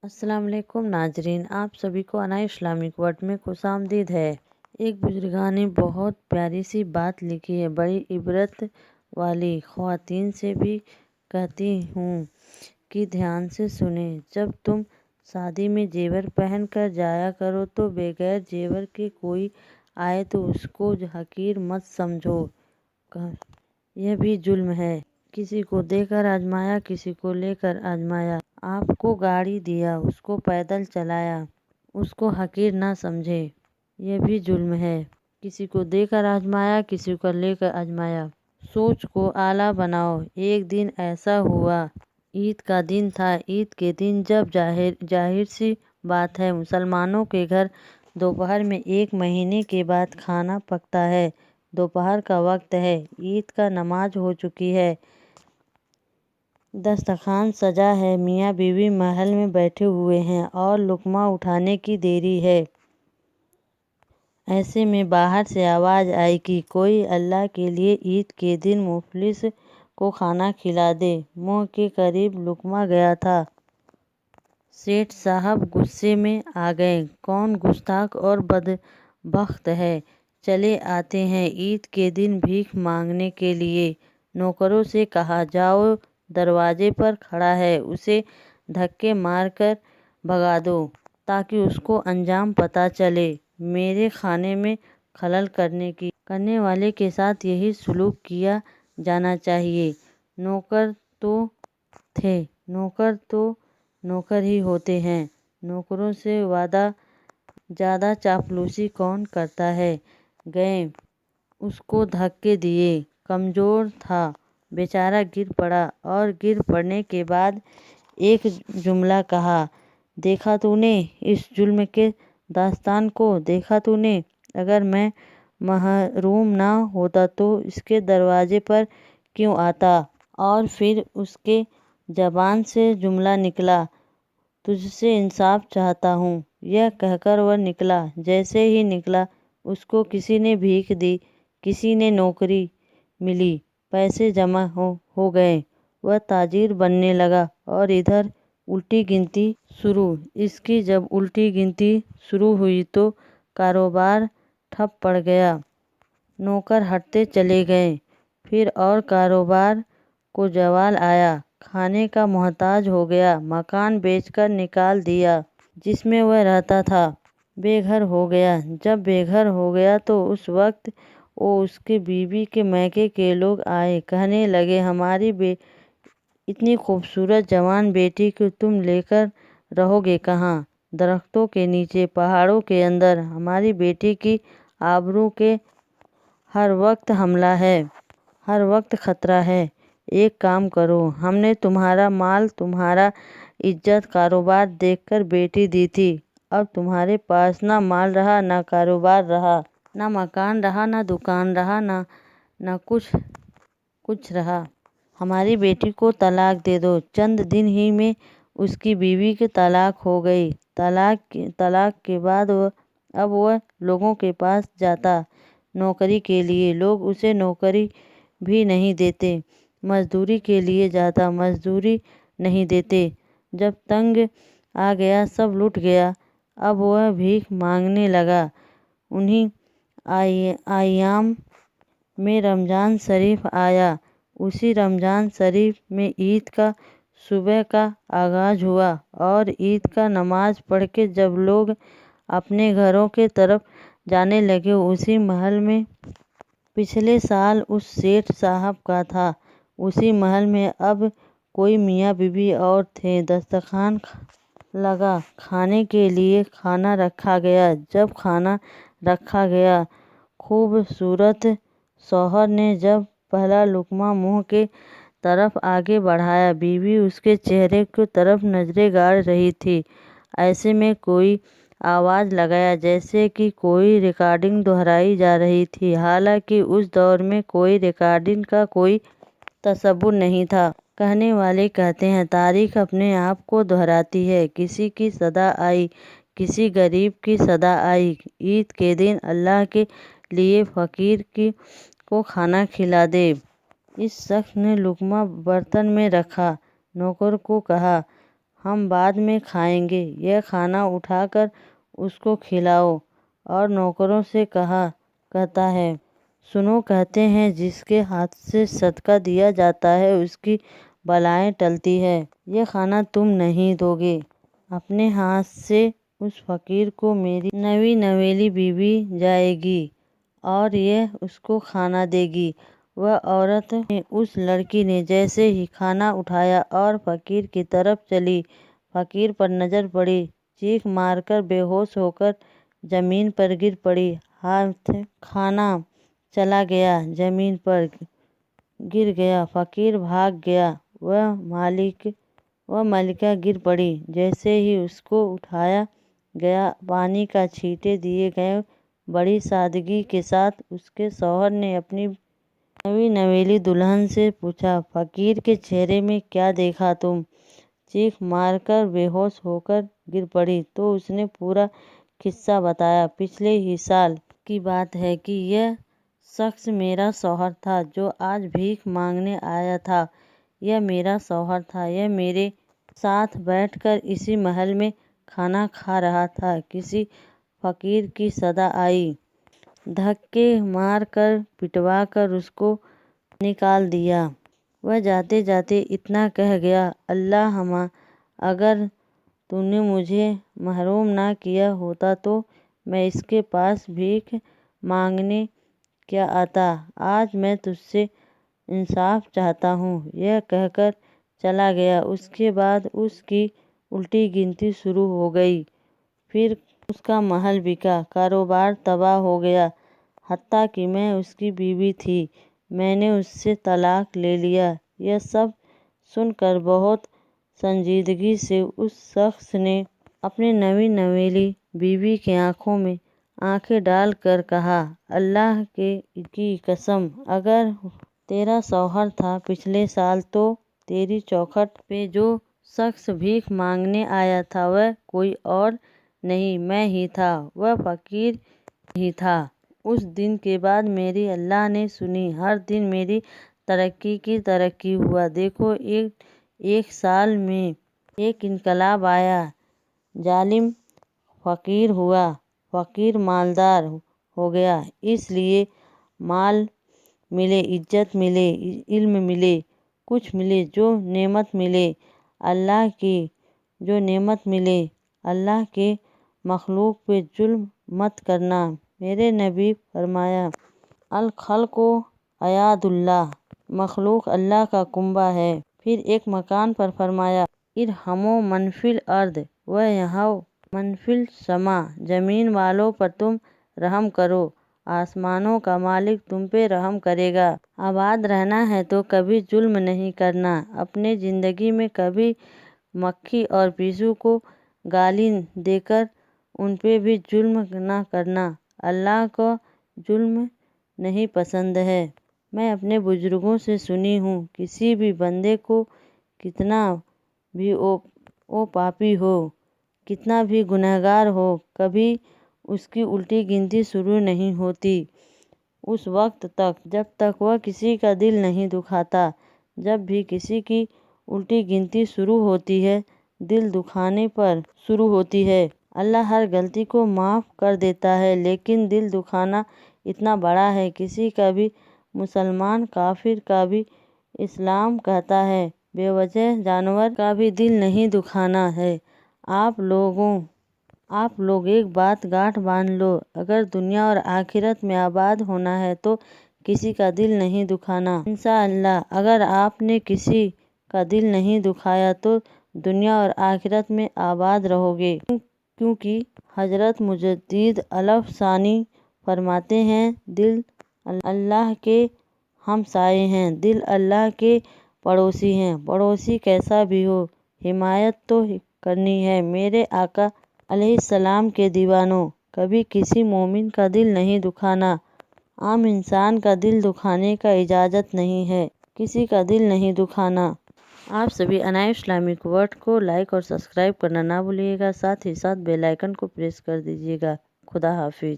السلام علیکم ناظرین، آپ سبھی کو انائی اسلامک ورڈ میں خوش آمدید ہے۔ ایک بزرگاں نے بہت پیاری سی بات لکھی ہے، بڑی عبرت والی۔ خواتین سے بھی کہتی ہوں کہ دھیان سے سنیں۔ جب تم شادی میں زیور پہن کر جایا کرو تو بغیر زیور کے کوئی آئے تو اس کو حقیر مت سمجھو، یہ بھی ظلم ہے۔ کسی کو دے کر آزمایا، کسی کو لے کر آزمایا۔ آپ کو گاڑی دیا، اس کو پیدل چلایا، اس کو حقیر نہ سمجھے، یہ بھی ظلم ہے۔ کسی کو دے کر آزمایا، کسی کو لے کر آزمایا۔ سوچ کو اعلیٰ بناؤ۔ ایک دن ایسا ہوا، عید کا دن تھا۔ عید کے دن جب ظاہر سی بات ہے مسلمانوں کے گھر دوپہر میں 1 مہینے کے بعد کھانا پکتا ہے۔ دوپہر کا وقت ہے، عید کا نماز ہو چکی ہے، دسترخوان سجا ہے، میاں بیوی محل میں بیٹھے ہوئے ہیں اور لقمہ اٹھانے کی دیری ہے۔ ایسے میں باہر سے آواز آئی کہ کوئی اللہ کے لیے عید کے دن مفلس کو کھانا کھلا دے۔ منہ کے قریب لقمہ گیا تھا۔ سیٹھ صاحب غصے میں آ گئے۔ کون گستاخ اور بدبخت ہے، چلے آتے ہیں عید کے دن بھیک مانگنے کے لیے۔ نوکروں سے کہا، جاؤ دروازے پر کھڑا ہے، اسے دھکے مار کر بھگا دو تاکہ اس کو انجام پتہ چلے۔ میرے کھانے میں خلل کرنے والے کے ساتھ یہی سلوک کیا جانا چاہیے۔ نوکر تو تھے، نوکر تو نوکر ہی ہوتے ہیں، نوکروں سے زیادہ چاپلوسی کون کرتا ہے۔ گئے، اس کو دھکے دیے، کمزور تھا بیچارہ، گر پڑا اور گر پڑنے کے بعد ایک جملہ کہا، دیکھا تو نے اس ظلم کے داستان کو، دیکھا تو نے، اگر میں محروم نہ ہوتا تو اس کے دروازے پر کیوں آتا۔ اور پھر اس کے زبان سے جملہ نکلا، تجھ سے انصاف چاہتا ہوں۔ یہ کہہ کر وہ نکلا، جیسے ہی نکلا اس کو کسی نے بھیک دی، کسی نے نوکری ملی، پیسے جمع ہو گئے، وہ تاجر بننے لگا اور ادھر الٹی گنتی شروع۔ اس کی جب الٹی گنتی شروع ہوئی تو کاروبار ٹھپ پڑ گیا، نوکر ہٹتے چلے گئے، پھر اور کاروبار کو زوال آیا، کھانے کا محتاج ہو گیا، مکان بیچ کر نکال دیا جس میں وہ رہتا تھا، بے گھر ہو گیا۔ جب بے گھر ہو گیا تو اس وقت اس کی بیوی کے میکے کے لوگ آئے، کہنے لگے، ہماری اتنی خوبصورت جوان بیٹی کو تم لے کر رہو گے کہاں؟ درختوں کے نیچے، پہاڑوں کے اندر۔ ہماری بیٹی کی آبرو کے ہر وقت حملہ ہے، ہر وقت خطرہ ہے۔ ایک کام کرو، ہم نے تمہارا مال، تمہارا عزت، کاروبار دیکھ کر بیٹی دی تھی، اب تمہارے پاس نہ مال رہا، نہ کاروبار رہا، نہ مکان رہا، نہ دکان رہا، نہ کچھ رہا۔ ہماری بیٹی کو طلاق دے دو۔ چند دن ہی میں اس کی بیوی کی طلاق ہو گئی۔ طلاق کے بعد اب وہ لوگوں کے پاس جاتا نوکری کے لیے، لوگ اسے نوکری بھی نہیں دیتے، مزدوری کے لیے جاتا، مزدوری نہیں دیتے۔ جب تنگ آ گیا، سب لٹ گیا، اب وہ بھیک مانگنے لگا۔ انہی ایام میں رمضان شریف آیا۔ اسی رمضان شریف میں عید کا صبح کا آغاز ہوا اور عید کا نماز پڑھ کے جب لوگ اپنے گھروں کی طرف جانے لگے، اسی محل میں پچھلے سال اس سیٹھ صاحب کا تھا، اسی محل میں اب کوئی میاں بیوی اور تھے۔ دسترخوان لگا، کھانے کے لیے کھانا رکھا گیا۔ جب کھانا رکھا گیا، خوبصورت شوہر نے جب پہلا لقمہ منہ کی طرف آگے بڑھایا، بیوی اس کے چہرے کی طرف نظریں گاڑ رہی تھی۔ ایسے میں کوئی آواز لگایا جیسے کہ کوئی ریکارڈنگ دہرائی جا رہی تھی، حالانکہ اس دور میں کوئی ریکارڈنگ کا کوئی تصور نہیں تھا۔ کہنے والے کہتے ہیں، تاریخ اپنے آپ کو دہراتی ہے، کسی کی صدا آئی، کسی غریب کی صدا آئی، عید کے دن اللہ کے لیے فقیر کو کھانا کھلا دے۔ اس شخص نے لقمہ برتن میں رکھا، نوکر کو کہا، ہم بعد میں کھائیں گے۔ یہ کھانا اٹھا کر اس کو کھلاؤ۔ اور نوکروں سے کہتا ہے، سنو، کہتے ہیں جس کے ہاتھ سے صدقہ دیا جاتا ہے اس کی بلائیں ٹلتی ہیں۔ یہ کھانا تم نہیں دو گے، اپنے ہاتھ سے اس فقیر کو میری نئی نویلی بیوی جائے گی اور یہ اس کو کھانا دے گی۔ وہ عورت نے، اس لڑکی نے جیسے ہی کھانا اٹھایا اور فقیر کی طرف چلی، فقیر پر نظر پڑی، چیخ مار کر بے ہوش ہو کر زمین پر گر پڑی۔ ہاتھ کھانا چلا گیا، زمین پر گر گیا، فقیر بھاگ گیا، وہ ملکہ گر پڑی۔ جیسے ہی اس کو اٹھایا گیا، پانی کا چھینٹے دیے گئے۔ بڑی سادگی کے ساتھ اس کے شوہر نے اپنی نئی نویلی دلہن سے پوچھا، فقیر کے چہرے میں کیا دیکھا تم؟ چیخ مار کر بے ہوش ہو کر گر پڑی تو اس نے پورا قصہ بتایا۔ پچھلے ہی سال کی بات ہے کہ یہ شخص میرا شوہر تھا جو آج بھیک مانگنے آیا تھا۔ یہ میرا شوہر تھا، یہ میرے ساتھ بیٹھ کر اسی محل میں کھانا کھا رہا تھا۔ کسی فقیر کی صدا آئی، دھکے مار کر پٹوا کر اس کو نکال دیا۔ وہ جاتے جاتے اتنا کہہ گیا، اللہ، اگر تو نے مجھے محروم نہ کیا ہوتا تو میں اس کے پاس بھیک مانگنے کیا آتا۔ آج میں تجھ سے انصاف چاہتا ہوں۔ یہ کہہ کر چلا گیا۔ اس کے بعد اس کی الٹی گنتی شروع ہو گئی۔ پھر اس کا محل بکا، کاروبار تباہ ہو گیا، حتیٰ کہ میں اس کی بیوی تھی، میں نے اس سے طلاق لے لیا۔ یہ سب سن کر بہت سنجیدگی سے اس شخص نے اپنی نئی نویلی بیوی کی آنکھوں میں آنکھیں ڈال کر کہا، اللہ کی قسم، اگر تیرا شوہر تھا پچھلے سال تو تیری چوکھٹ پہ جو شخص بھیک مانگنے آیا تھا وہ کوئی اور نہیں، میں ہی تھا، وہ فقیر ہی تھا۔ اس دن کے بعد میری اللہ نے سنی، ہر دن میری ترقی کی ترقی ہوا۔ دیکھو، ایک سال میں ایک انقلاب آیا، ظالم فقیر ہوا، فقیر مالدار ہو گیا۔ اس لیے مال ملے، عزت ملے، علم ملے، کچھ ملے، جو نعمت ملے، اللہ کی جو نعمت ملے، اللہ کے مخلوق پہ ظلم مت کرنا۔ میرے نبی فرمایا، الخلق عیاد اللہ، مخلوق اللہ کا کنبہ ہے۔ پھر ایک مکان پر فرمایا، ارحموا من فی الارض وارحموا من فی السماء، زمین والوں پر تم رحم کرو، آسمانوں کا مالک تم پہ رحم کرے گا۔ آباد رہنا ہے تو کبھی ظلم نہیں کرنا، اپنی زندگی میں کبھی مکھی اور بیزو کو گالی دے کر ان پہ بھی ظلم نہ کرنا، اللہ کو ظلم نہیں پسند ہے۔ میں اپنے بزرگوں سے سنی ہوں، کسی بھی بندے کو کتنا بھی وہ پاپی ہو، کتنا بھی گنہگار ہو، کبھی اس کی الٹی گنتی شروع نہیں ہوتی اس وقت تک جب تک وہ کسی کا دل نہیں دکھاتا۔ جب بھی کسی کی الٹی گنتی شروع ہوتی ہے، دل دکھانے پر شروع ہوتی ہے۔ اللہ ہر غلطی کو معاف کر دیتا ہے، لیکن دل دکھانا اتنا بڑا ہے۔ کسی کا بھی مسلمان کافر کا بھی اسلام کہتا ہے، بے وجہ جانور کا بھی دل نہیں دکھانا ہے۔ آپ لوگ ایک بات گانٹ باندھ لو، اگر دنیا اور آخرت میں آباد ہونا ہے تو کسی کا دل نہیں دکھانا۔ انشاءاللہ اگر آپ نے کسی کا دل نہیں دکھایا تو دنیا اور آخرت میں آباد رہو گے، کیونکہ حضرت مجدد الف ثانی فرماتے ہیں، دل اللہ کے ہمسائے ہیں، دل اللہ کے پڑوسی ہیں، پڑوسی کیسا بھی ہو حمایت تو کرنی ہے۔ میرے آقا علیہ السلام کے دیوانوں، کبھی کسی مومن کا دل نہیں دکھانا۔ عام انسان کا دل دکھانے کا اجازت نہیں ہے، کسی کا دل نہیں دکھانا۔ آپ سبھی عنایت اسلامک ورلڈ کو لائک اور سبسکرائب کرنا نہ بھولیے گا، ساتھ ہی ساتھ بیل آئیکن کو پریس کر دیجیے گا۔ خدا حافظ۔